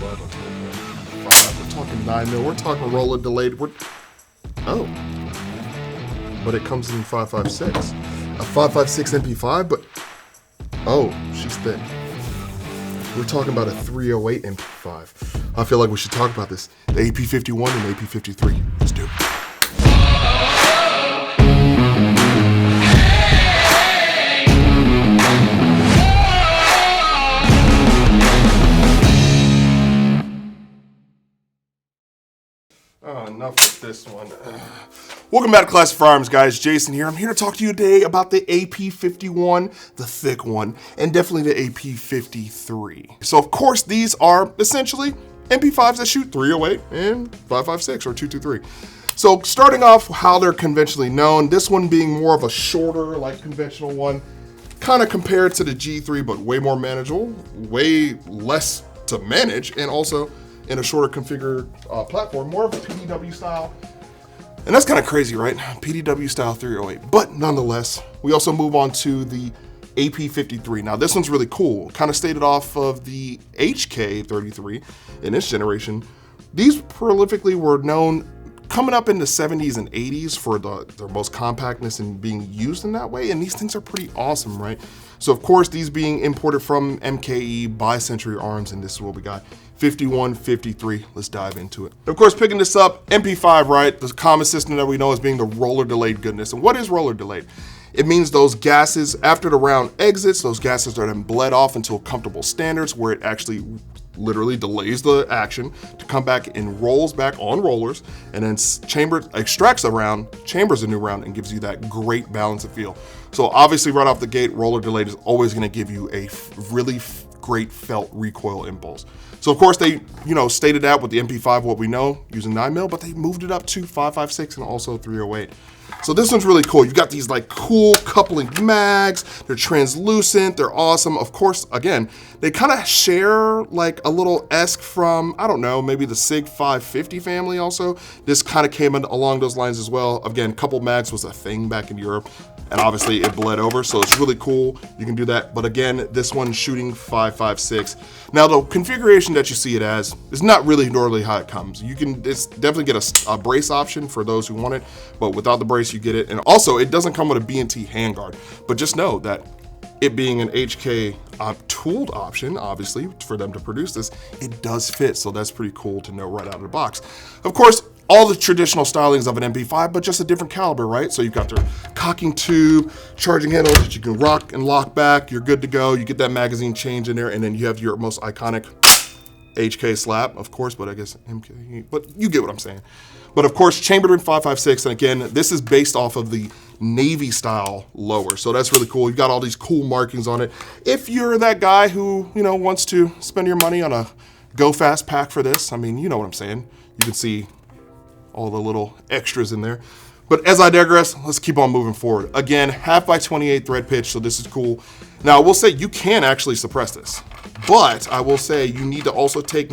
MP5, we're talking 9mm, we're talking roller delayed, oh. But it comes in 5.56. A 5.56 MP5, but, oh, she's thick. We're talking about a 308 MP5. I feel like we should talk about this. The AP51 and AP53. Let's do it. Enough with this one. Welcome back to Classic Firearms, guys. Jason here. I'm here to talk to you today about the AP51, the thick one, and definitely the AP53. So, of course, these are essentially MP5s that shoot 308 and 5.56 or 223. So, starting off how they're conventionally known, this one being more of a shorter, like conventional one, kind of compared to the G3, but way more manageable, way less to manage, and also in a shorter configured platform, more of a PDW style. And that's kind of crazy, right? PDW style 308. But nonetheless, we also move on to the AP53. Now this one's really cool. Kind of stated off of the HK33 in this generation. These prolifically were known coming up in the 70s and 80s for their most compactness and being used in that way. And these things are pretty awesome, right? So of course, these being imported from MKE by Century Arms, and this is what we got. 51, 53, let's dive into it. Of course, picking this up, MP5, right? The common system that we know as being the roller delayed goodness. And what is roller delayed? It means those gases, after the round exits, those gases are then bled off until comfortable standards where it actually literally delays the action to come back and rolls back on rollers, and then extracts a round, chambers a new round, and gives you that great balance of feel. So obviously right off the gate, roller delayed is always gonna give you a really great felt recoil impulse. So of course they, stated that with the MP5, what we know, using 9mm, but they moved it up to 5.56 and also 308. So this one's really cool. You've got these like cool coupling mags. They're translucent, they're awesome. Of course, again, they kind of share like a little esque from, I don't know, maybe the SIG 550 family also. This kind of came along those lines as well. Again, couple mags was a thing back in Europe, and obviously it bled over, so it's really cool. You can do that, but again, this one's shooting 5.56. Now the configuration that you see it as is not really normally how it comes. You can definitely get a brace option for those who want it, but without the brace you get it. And also it doesn't come with a B&T handguard, but just know that it being an HK tooled option, obviously, for them to produce this, it does fit, so that's pretty cool to know right out of the box. Of course, all the traditional stylings of an MP5, but just a different caliber, right? So you've got their cocking tube, charging handles that you can rock and lock back, you're good to go, you get that magazine change in there, and then you have your most iconic HK slap, of course, but I guess MK, but you get what I'm saying. But of course, chambered in 5.56, and again, this is based off of the Navy style lower, so that's really cool. You've got all these cool markings on it. If you're that guy who, wants to spend your money on a go fast pack for this, I mean, you know what I'm saying. You can see all the little extras in there. But as I digress, let's keep on moving forward. Again, 1/2x28 thread pitch, so this is cool. Now I will say you can actually suppress this, but I will say you need to also take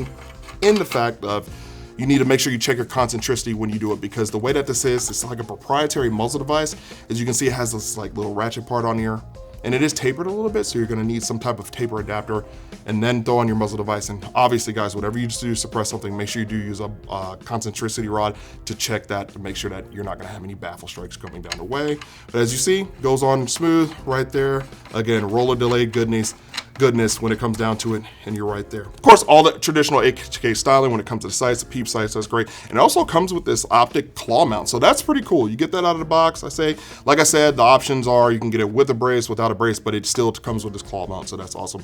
in the fact of you need to make sure you check your concentricity when you do it, because the way that this is, it's like a proprietary muzzle device. As you can see, it has this like little ratchet part on here, and it is tapered a little bit, so you're gonna need some type of taper adapter and then throw on your muzzle device. And obviously guys, whatever you do to suppress something, make sure you do use a concentricity rod to check that, to make sure that you're not gonna have any baffle strikes coming down the way. But as you see, goes on smooth right there. Again, roller delay goodness when it comes down to it, and you're right there. Of course, all the traditional HK styling when it comes to the sights, the peep sights, that's great. And it also comes with this optic claw mount, so that's pretty cool. You get that out of the box. Like I said, the options are you can get it with a brace, without a brace, but it still comes with this claw mount, so that's awesome.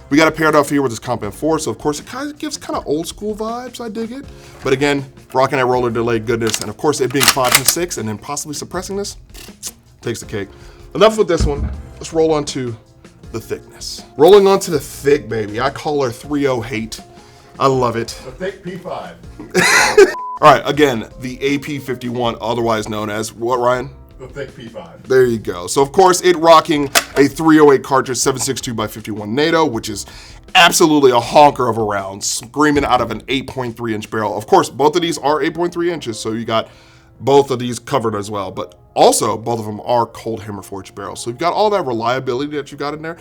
We got it paired off here with this Comp M4, so of course it kind of gives kind of old school vibes, I dig it. But again, rocking that roller delay goodness, and of course it being 5.6 and then possibly suppressing this, takes the cake. Enough with this one, let's roll on to the thickness. Rolling on to the thick, baby. I call her 308. I love it. The thick P5. All right, again, the AP51, otherwise known as what, Ryan? The thick P5. There you go. So of course, it rocking a 308 cartridge, 7.62x51 NATO, which is absolutely a honker of a round, screaming out of an 8.3 inch barrel. Of course, both of these are 8.3 inches, so you got both of these covered as well, but also both of them are cold hammer forged barrels. So you've got all that reliability that you got in there.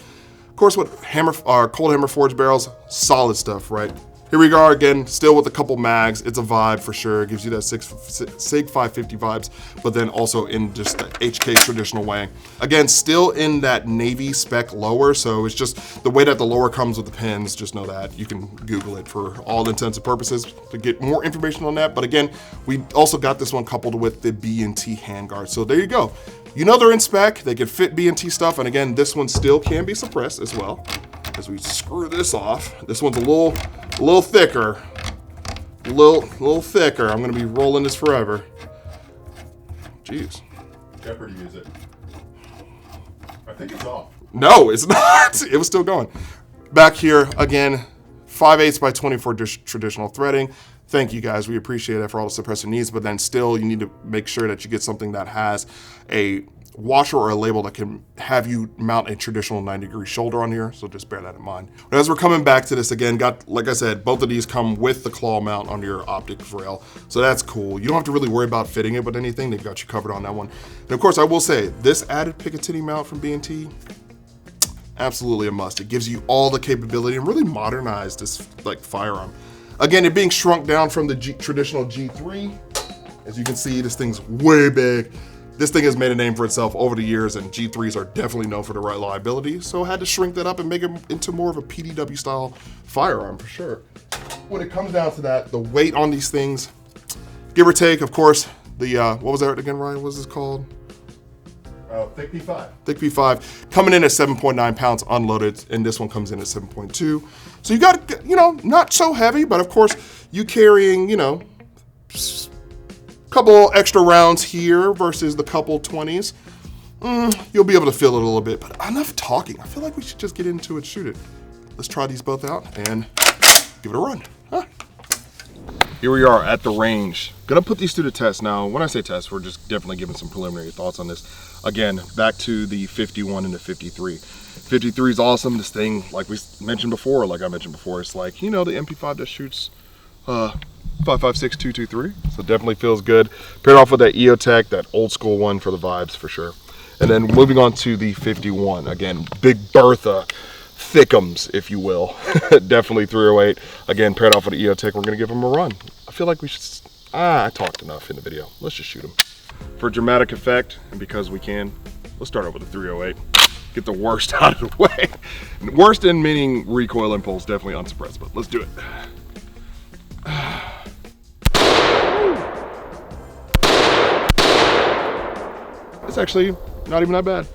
Of course, with cold hammer forged barrels, solid stuff, right? Here we are again, still with a couple mags. It's a vibe for sure. It gives you that SIG 550 vibes, but then also in just the HK traditional way. Again, still in that Navy spec lower, so it's just the way that the lower comes with the pins. Just know that. You can Google it for all intents and purposes to get more information on that. But again, we also got this one coupled with the B&T handguard. So there you go. You know they're in spec. They can fit B&T stuff, and again, this one still can be suppressed as well. As we screw this off, this one's a little thicker, a little thicker. I'm gonna be rolling this forever. Jeez. Jeopardy music. I think it's off. No, it's not. It was still going. Back here again, 5/8 by 24 traditional threading. Thank you guys. We appreciate it for all the suppressor needs, but then still you need to make sure that you get something that has a washer or a label that can have you mount a traditional 90-degree shoulder on here, so just bear that in mind. But as we're coming back to this again, like I said, both of these come with the claw mount on your optics rail, so that's cool. You don't have to really worry about fitting it with anything. They've got you covered on that one. And of course, I will say, this added Picatinny mount from B&T, absolutely a must. It gives you all the capability and really modernized this like firearm. Again, it being shrunk down from the traditional G3. As you can see, this thing's way big. This thing has made a name for itself over the years, and G3s are definitely known for the reliability, so I had to shrink that up and make it into more of a PDW style firearm for sure. When it comes down to that, the weight on these things, give or take, of course, the, what was that again, Ryan? What was this called? Thick P5. Thick P5, coming in at 7.9 pounds unloaded, and this one comes in at 7.2. So you got, you know, not so heavy, but of course, you carrying, you know, couple extra rounds here versus the couple 20s. You'll be able to feel it a little bit, but enough talking. I feel like we should just get into it, shoot it. Let's try these both out and give it a run. Huh? Here we are at the range. Gonna put these two to test now. When I say test, we're just definitely giving some preliminary thoughts on this. Again, back to the 51 and the 53. 53 is awesome. This thing, like we mentioned before, it's like, you know, the MP5 that shoots 5.56 223, so definitely feels good. Paired off with that EOTech, that old school one for the vibes for sure. And then moving on to the 51, again, Big Bertha thickums, if you will. Definitely 308. Again, paired off with the EOTech, we're gonna give them a run. I feel like we should, I talked enough in the video. Let's just shoot them. For dramatic effect, and because we can, let's start out with the 308. Get the worst out of the way. Worst in meaning recoil impulse, definitely unsuppressed, but let's do it. It's actually not even that bad.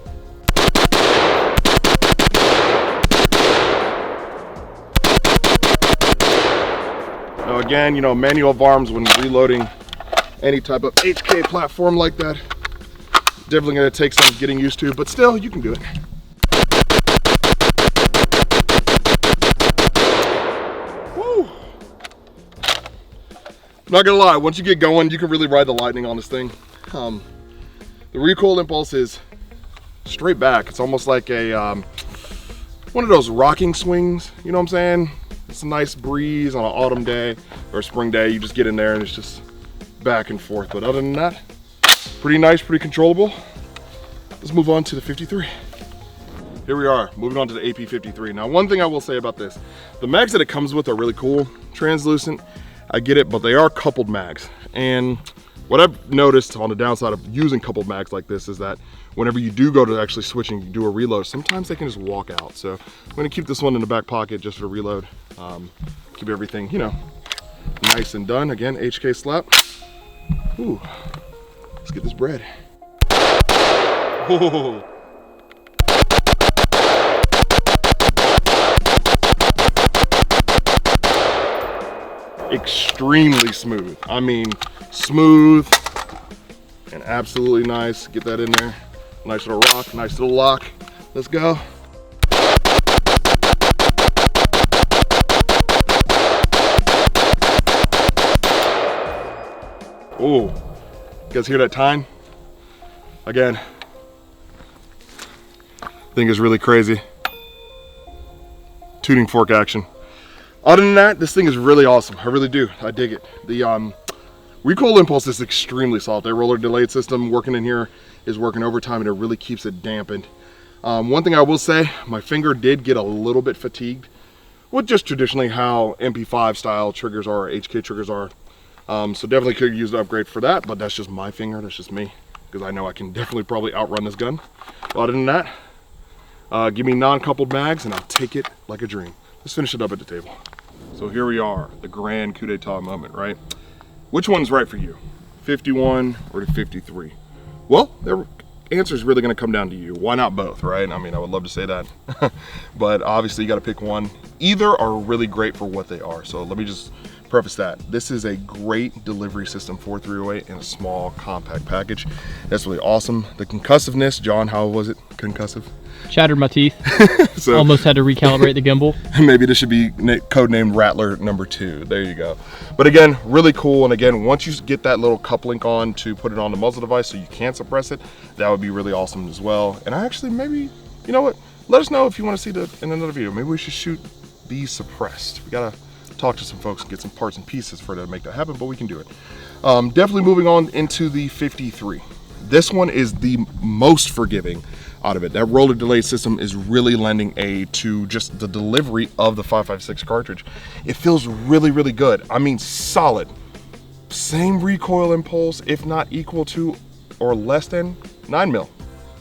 Now again, you know, manual of arms when reloading any type of HK platform like that, definitely gonna take some getting used to, but still, you can do it. Woo! Not gonna lie, once you get going, you can really ride the lightning on this thing. The recoil impulse is straight back. It's almost like a one of those rocking swings, you know what I'm saying? It's a nice breeze on an autumn day or a spring day. You just get in there and it's just back and forth. But other than that, pretty nice, pretty controllable. Let's move on to the 53. Here we are, moving on to the AP53. Now, one thing I will say about this, the mags that it comes with are really cool, translucent, I get it, but they are coupled mags. And what I've noticed on the downside of using coupled mags like this is that whenever you do go to actually switch and do a reload, sometimes they can just walk out. So I'm gonna keep this one in the back pocket just for the reload. Keep everything, you know, nice and done. Again, HK slap. Ooh, let's get this bread. Oh. Extremely smooth. I mean, smooth and absolutely nice. Get that in there. Nice little rock, nice little lock. Let's go. Oh, you guys hear that tine? Again, thing is really crazy. Tuning fork action. Other than that, this thing is really awesome. I really do. I dig it. The recoil impulse is extremely soft. That roller delayed system working in here is working overtime, and it really keeps it dampened. One thing I will say, my finger did get a little bit fatigued with just traditionally how MP5 style triggers are, HK triggers are. So definitely could use an upgrade for that, but that's just my finger, that's just me, because I know I can definitely probably outrun this gun. But other than that, give me non-coupled mags and I'll take it like a dream. Let's finish it up at the table. So here we are, the grand coup d'etat moment, right? Which one's right for you? 51 or the 53? Well, the answer is really gonna come down to you. Why not both, right? I mean, I would love to say that, but obviously you gotta pick one. Either are really great for what they are. So let me just preface that. This is a great delivery system for 308 in a small, compact package. That's really awesome. The concussiveness, John, how was it? Concussive? Shattered my teeth. So almost had to recalibrate the gimbal. maybe this should be codenamed Rattler number 2. There you go. But again, really cool. And again, once you get that little cup link on to put it on the muzzle device so you can suppress it, that would be really awesome as well. And I actually maybe, you know what? Let us know if you want to see that in another video. Maybe we should shoot these suppressed. We gotta talk to some folks and get some parts and pieces for to make that happen, but we can do it. Definitely moving on into the 53. This one is the most forgiving out of it. That roller delay system is really lending aid to just the delivery of the 5.56 cartridge. It feels really, really good. I mean, solid. Same recoil impulse, if not equal to or less than 9mm.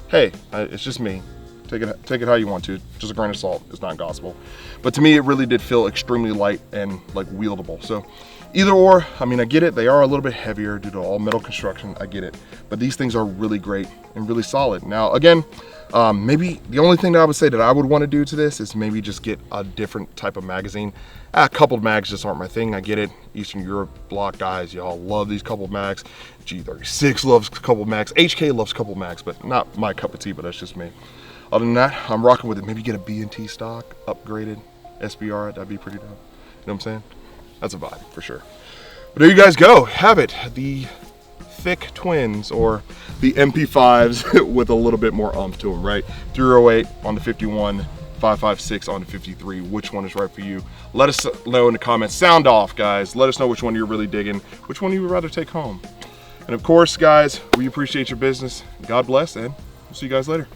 Hey, it's just me. Take it how you want to. Just a grain of salt. It's not gospel. But to me, it really did feel extremely light and like wieldable. So either or, I mean, I get it. They are a little bit heavier due to all metal construction. I get it. But these things are really great and really solid. Now, again, maybe the only thing that I would say that I would want to do to this is maybe just get a different type of magazine. Coupled mags just aren't my thing. I get it. Eastern Europe block guys, y'all love these coupled mags. G36 loves coupled mags. HK loves coupled mags, but not my cup of tea, but that's just me. Other than that, I'm rocking with it. Maybe get a B&T stock, upgraded SBR, that'd be pretty dope. You know what I'm saying? That's a vibe for sure. But there you guys go, have it. The thick twins, or the MP5s with a little bit more umph to them, right? 308 on the 51, 5.56 on the 53. Which one is right for you? Let us know in the comments. Sound off, guys. Let us know which one you're really digging, which one you would rather take home. And of course, guys, we appreciate your business. God bless, and we'll see you guys later.